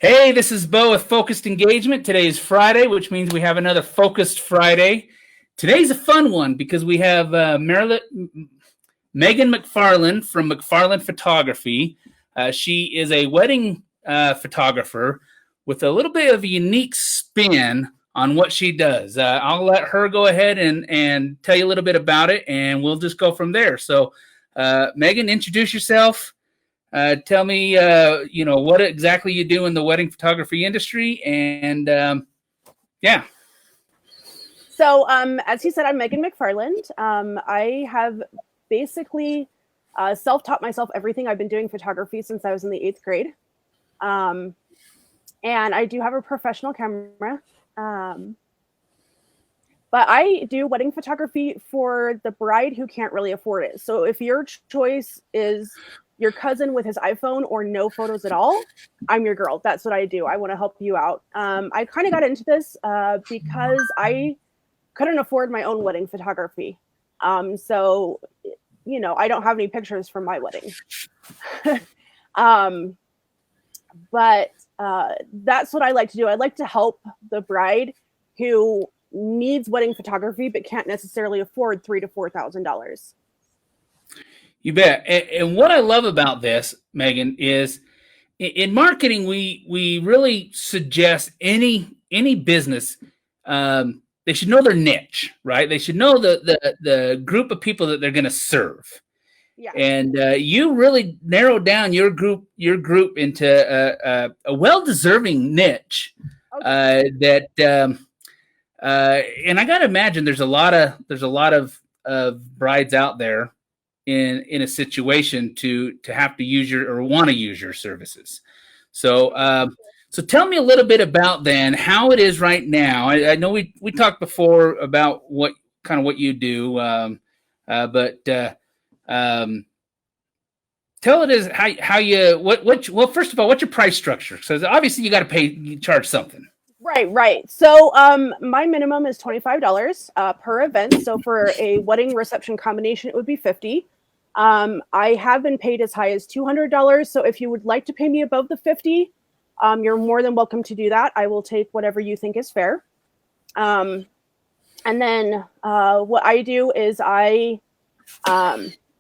Hey, this is Bo with Focused Engagement. Today is Friday, which means we have another Focused Friday. Today's a fun one because we have Megan McFarland from McFarland Photography. She is a wedding photographer with a little bit of a unique spin on what she does. I'll let her go ahead and tell you a little bit about it, and we'll just go from there. So, Megan, introduce yourself. Tell me, what exactly you do in the wedding photography industry, and yeah. So, as he said, I'm Megan McFarland. I have basically self-taught myself everything. I've been doing photography since I was in the 8th grade, and I do have a professional camera. But I do wedding photography for the bride who can't really afford it. So if your choice is your cousin with his iPhone or no photos at all, I'm your girl. That's what I do. I want to help you out. I kind of got into this because I couldn't afford my own wedding photography. So, I don't have any pictures from my wedding. But that's what I like to do. I like to help the bride who needs wedding photography but can't necessarily afford $3,000 to $4,000. You bet. And what I love about this, Megan, is in marketing we really suggest any business they should know their niche, right? They should know the group of people that they're going to serve. Yeah. And you really narrowed down your group into a well-deserving niche. Okay. And I got to imagine there's a lot of brides out there in a situation to have to use or want to use your services. So so tell me a little bit about then how it is right now. I know we talked before about what you do, but tell it is how you well, first of all, what's your price structure? So obviously you got to you charge something. Right. So my minimum is $25 per event. So for a wedding reception combination, it would be $50. I have been paid as high as $200. So if you would like to pay me above the $50, you're more than welcome to do that. I will take whatever you think is fair. And then what I do is I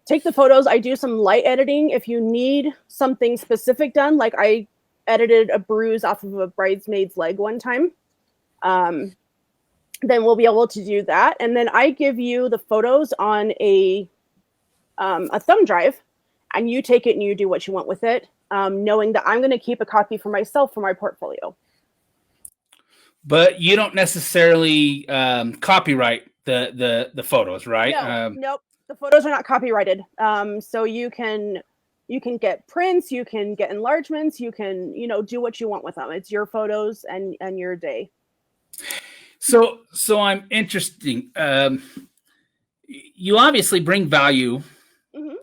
take the photos. I do some light editing. If you need something specific done, like I edited a bruise off of a bridesmaid's leg one time, then we'll be able to do that. And then I give you the photos on a thumb drive, and you take it and you do what you want with it, knowing that I'm going to keep a copy for myself for my portfolio. But you don't necessarily copyright the photos, right? Nope. The photos are not copyrighted. So you can get prints, you can get enlargements, you can, do what you want with them. It's your photos and your day. So I'm interested. You obviously bring value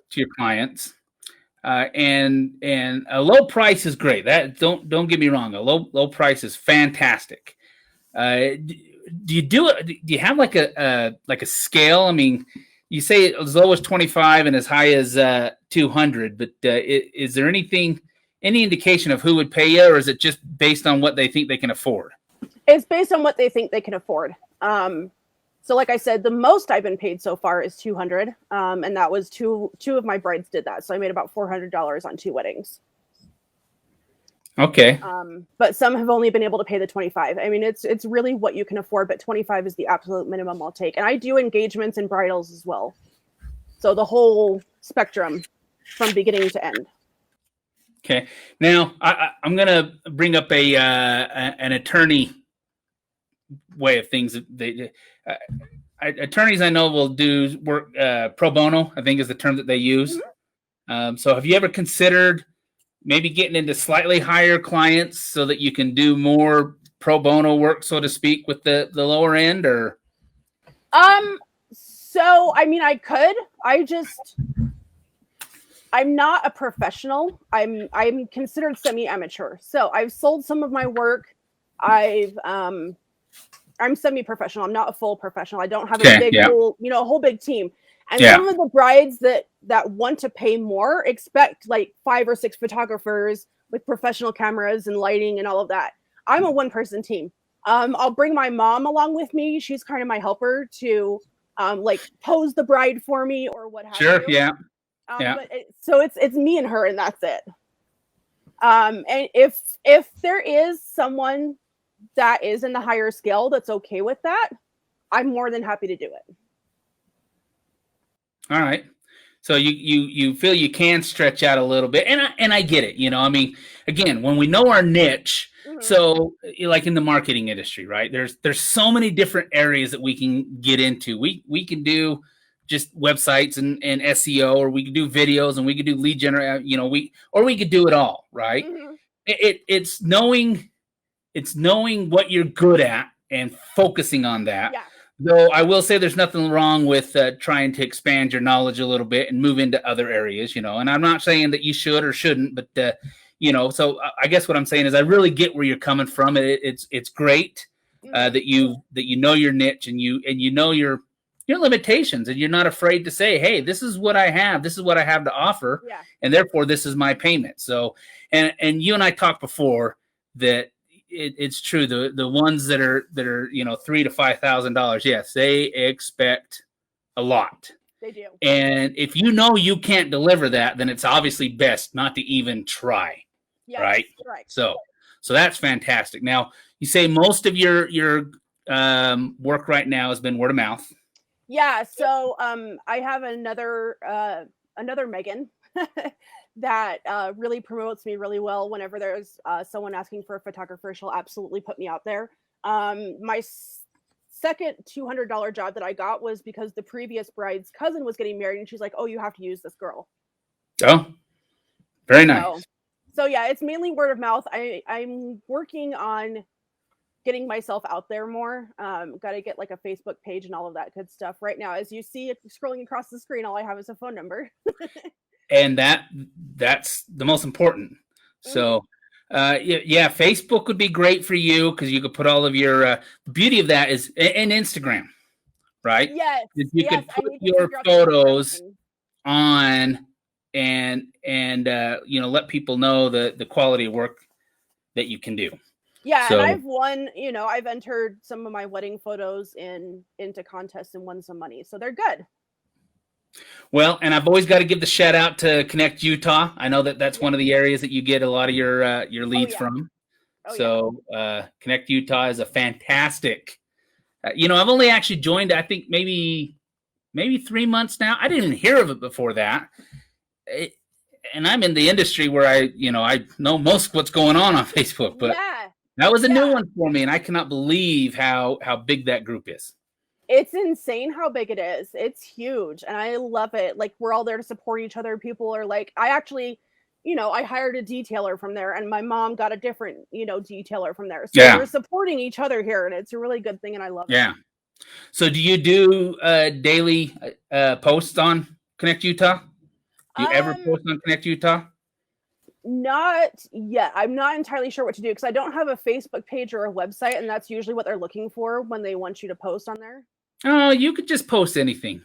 to your clients, and a low price is great. That don't get me wrong. A low price is fantastic. Do you have like a scale? I mean, you say as low as 25 and as high as 200, but is there any indication of who would pay you, or is it just based on what they think they can afford? It's based on what they think they can afford. So like I said, the most I've been paid so far is 200. And that was two of my brides did that. So I made about $400 on 2 weddings. Okay. But some have only been able to pay the 25. I mean, it's really what you can afford, but 25 is the absolute minimum I'll take. And I do engagements and bridals as well. So the whole spectrum from beginning to end. Okay. Now I'm going to bring up an attorney way of things. Attorneys I know will do work pro bono, I think is the term that they use. Mm-hmm. So have you ever considered maybe getting into slightly higher clients so that you can do more pro bono work, so to speak, with the lower end, or? So, I mean, I could, I'm not a professional. I'm considered semi-amateur. So I've sold some of my work. I'm semi-professional. I'm not a full professional. I don't have a whole big team. And some of the brides that want to pay more expect like 5 or 6 photographers with professional cameras and lighting and all of that. I'm a one-person team. I'll bring my mom along with me. She's kind of my helper to like pose the bride for me or what have Sure. you. Yeah. But so it's me and her, and that's it. And if there is someone that is in the higher scale that's okay with that, I'm more than happy to do it. All right. So you feel you can stretch out a little bit, and I get it. I mean, again, when we know our niche, so like in the marketing industry, right? There's so many different areas that we can get into. We can do just websites and SEO, or we could do videos, and we could do lead generate. We could do it all, right? It's knowing what you're good at and focusing on that. Yeah. Though I will say there's nothing wrong with trying to expand your knowledge a little bit and move into other areas, and I'm not saying that you should or shouldn't, but so I guess what I'm saying is I really get where you're coming from. It's great that you know your niche, and you know your limitations, and you're not afraid to say, hey, this is what I have to offer, and therefore this is my payment. So and you and I talked before that it's true. The ones that are $3,000 to $5,000, yes, they expect a lot. They do. And if you know you can't deliver that, then it's obviously best not to even try. Yes, right. So that's fantastic. Now, you say most of your work right now has been word of mouth. Yeah. So I have another Megan that really promotes me really well. Whenever there's someone asking for a photographer, she'll absolutely put me out there. My second $200 job that I got was because the previous bride's cousin was getting married, and she's like, oh, you have to use this girl. Oh, very nice. So yeah, it's mainly word of mouth. I'm working on getting myself out there more. Got to get like a Facebook page and all of that good stuff. Right now, as you see it scrolling across the screen, all I have is a phone number. And that's the most important. So, yeah, Facebook would be great for you because you could put all of your. The beauty of that is, and Instagram, right? Yes, you could put your photos on, and let people know the quality of work that you can do. Yeah, so, and I've entered some of my wedding photos into contests and won some money, so they're good. Well, and I've always got to give the shout out to Connect Utah. I know that's one of the areas that you get a lot of your leads from. Connect Utah is a fantastic. I've only actually joined, I think maybe 3 months now. I didn't even hear of it before that. And I'm in the industry where I know most of what's going on Facebook, but that was a new one for me, and I cannot believe how big that group is. It's insane how big it is. It's huge, and I love it. Like, we're all there to support each other. People are like, I actually, I hired a detailer from there, and my mom got a different, detailer from there. So we're supporting each other here, and it's a really good thing, and I love it. Yeah. So do you do daily posts on Connect Utah? Do you ever post on Connect Utah? Not yet. I'm not entirely sure what to do because I don't have a Facebook page or a website, and that's usually what they're looking for when they want you to post on there. Oh, you could just post anything.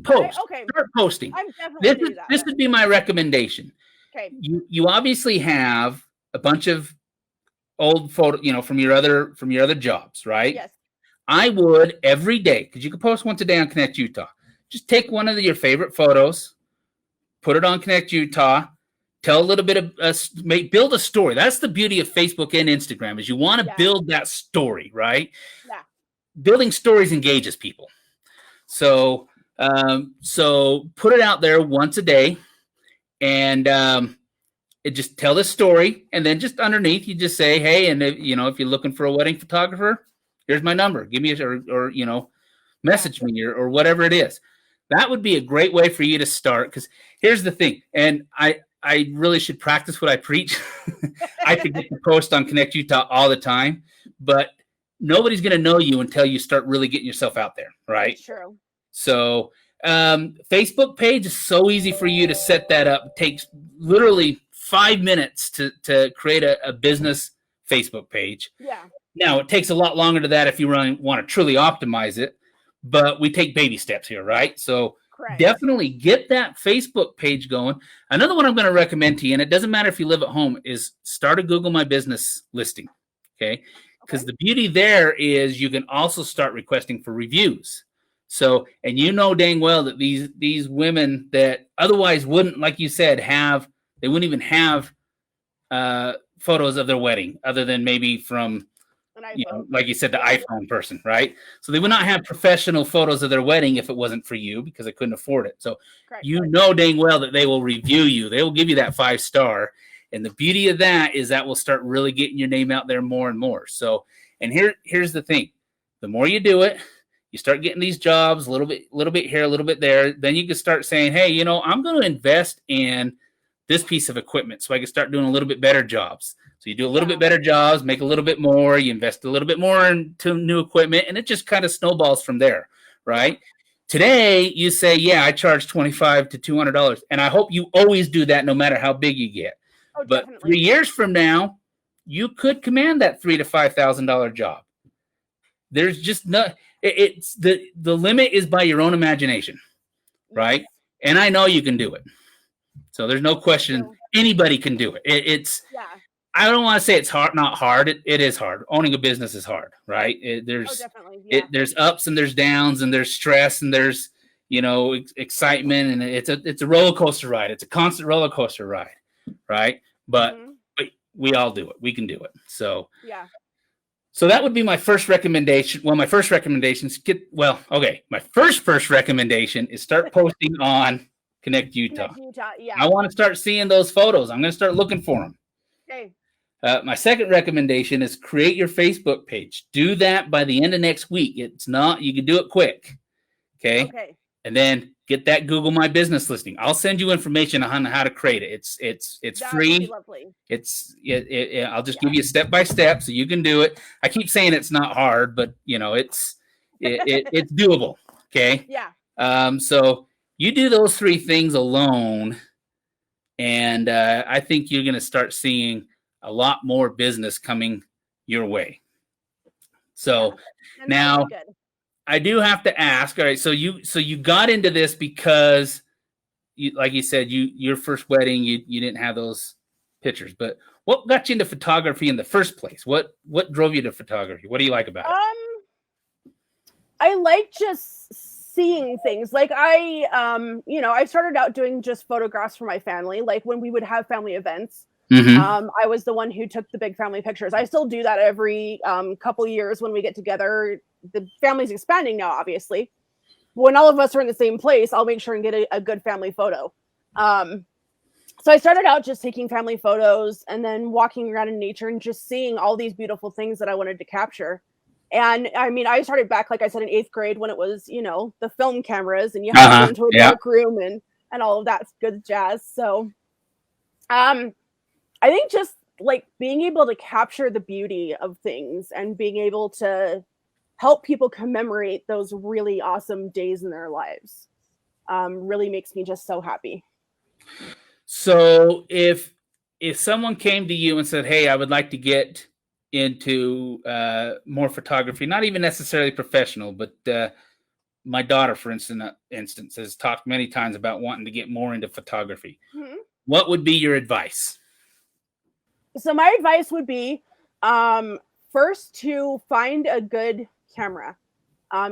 Post. Okay. Start posting. I'm definitely do that. This would be my recommendation. Okay. You obviously have a bunch of old photo, from your other jobs, right? Yes. I would every day, because you can post once a day on Connect Utah. Just take one of your favorite photos, put it on Connect Utah, tell a little bit of build a story. That's the beauty of Facebook and Instagram is you want to build that story, right? Yeah. Building stories engages people. So put it out there once a day, and it just tell this story, and then just underneath you just say, hey, and if you're looking for a wedding photographer, here's my number. Give me or message me or whatever it is. That would be a great way for you to start. Because here's the thing, and I really should practice what I preach. I could get the post on Connect Utah all the time, but nobody's going to know you until you start really getting yourself out there, right? True. So Facebook page is so easy for you to set that up. It takes literally 5 minutes to create a business Facebook page. Yeah. Now, it takes a lot longer to that if you really want to truly optimize it, but we take baby steps here, right? So Correct. definitely get that Facebook page going. Another one I'm going to recommend to you, and it doesn't matter if you live at home, is start a Google My Business listing. Okay. Because Okay. the beauty there is you can also start requesting for reviews. So, and you know dang well that these women that otherwise wouldn't, like you said, they wouldn't even have photos of their wedding other than maybe from, An iPhone. like you said, the Yeah. iPhone person, right? So they would not have professional photos of their wedding if it wasn't for you because they couldn't afford it. So Correct. you know dang well that they will review you. They will give you that 5-star. And the beauty of that is that will start really getting your name out there more and more. So, and here's the thing. The more you do it, you start getting these jobs a little bit here, a little bit there. Then you can start saying, hey, I'm going to invest in this piece of equipment so I can start doing a little bit better jobs. So you do a little bit better jobs, make a little bit more, you invest a little bit more into new equipment, and it just kind of snowballs from there, right? Today, you say, yeah, I charge $25 to $200, and I hope you always do that no matter how big you get. Oh, but definitely. 3 years from now, you could command that $3,000 to $5,000 job. There's just no, it's the limit is by your own imagination, right? Yes. And I know you can do it. So there's no question anybody can do it. It's I don't want to say it's hard, not hard. It is hard. Owning a business is hard, right? Definitely. Yeah. There's ups and there's downs and there's stress and there's excitement, and it's a roller coaster ride. It's a constant roller coaster ride, right? But we all do it. We can do it. So So that would be my first recommendation. Well, my first recommendation is my first recommendation is start posting on Connect Utah. Yeah. I want to start seeing those photos. I'm going to start looking for them. Okay. My second recommendation is create your Facebook page. Do that by the end of next week. It's not, you can do it quick. Okay. And then get that Google My Business listing. I'll send you information on how to create it. It's free. Lovely. I'll just give you step by step so you can do it. I keep saying it's not hard, but it's doable. Okay. Yeah. So you do those 3 things alone, and I think you're going to start seeing a lot more business coming your way. So now I do have to ask. All right, so you got into this because, like you said, your first wedding, you didn't have those pictures. But what got you into photography in the first place? What drove you to photography? What do you like about it? I like just seeing things. Like I started out doing just photographs for my family. Like when we would have family events. Mm-hmm. I was the one who took the big family pictures. I still do that every couple years when we get together. The family's expanding now, obviously. When all of us are in the same place, I'll make sure and get a good family photo. So I started out just taking family photos and then walking around in nature and just seeing all these beautiful things that I wanted to capture. And I mean, I started back, like I said, in 8th grade when it was, the film cameras and you had to go into a dark room and all of that good jazz. So, I think just like being able to capture the beauty of things and being able to help people commemorate those really awesome days in their lives really makes me just so happy. So if someone came to you and said, hey, I would like to get into more photography, not even necessarily professional, but my daughter, for instance, has talked many times about wanting to get more into photography. Mm-hmm. What would be your advice? So my advice would be first to find a good camera.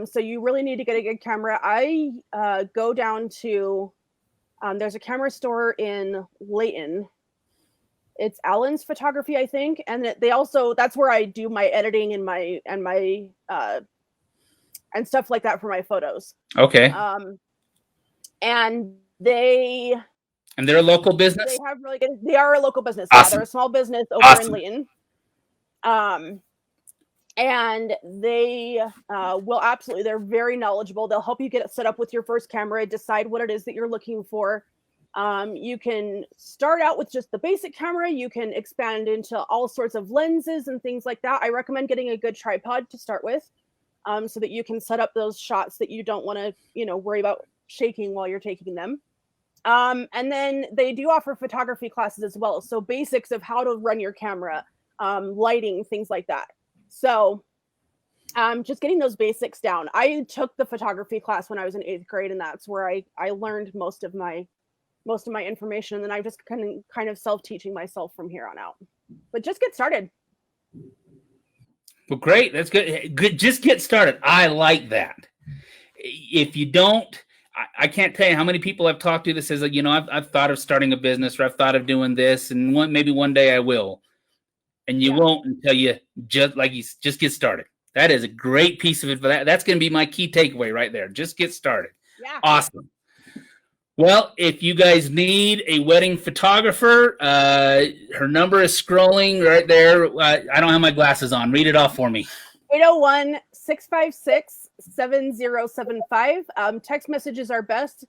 So you really need to get a good camera. I go down to, there's a camera store in Layton. It's Allen's Photography, I think. And they also, that's where I do my editing and my and stuff like that for my photos. Okay. And they're a local business? They have really good. They are a local business. Awesome. Yeah, they're a small business over in Layton. And they will absolutely. They're very knowledgeable. They'll help you get it set up with your first camera, decide what it is that you're looking for. You can start out with just the basic camera. You can expand into all sorts of lenses and things like that. I recommend getting a good tripod to start with, so that you can set up those shots that you don't want to, worry about shaking while you're taking them. And then they do offer photography classes as well. So basics of how to run your camera, lighting, things like that. So Just getting those basics down. I took the photography class when I was in 8th grade, and that's where I learned most of my information. And then I'm just kind of self-teaching myself from here on out. But just get started. Well, great. That's good. Good. Just get started. I like that. If you don't, I can't tell you how many people I've talked to that says, I've thought of starting a business, or I've thought of doing this, and maybe one day I will. And you won't until you just get started. That is a great piece of advice. That's going to be my key takeaway right there. Just get started. Yeah. Awesome. Well, if you guys need a wedding photographer, her number is scrolling right there. I don't have my glasses on. Read it off for me. 801-656-7075. Text messages are best.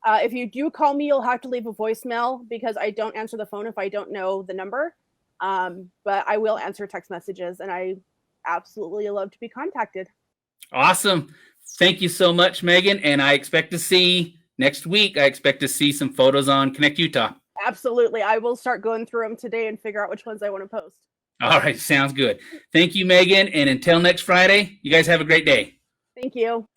If you do call me, you'll have to leave a voicemail because I don't answer the phone if I don't know the number. But I will answer text messages, and I absolutely love to be contacted. Awesome. Thank you so much, Megan. And I expect to see next week, some photos on Connect Utah. Absolutely. I will start going through them today and figure out which ones I want to post. All right. Sounds good. Thank you, Megan. And until next Friday, you guys have a great day. Thank you.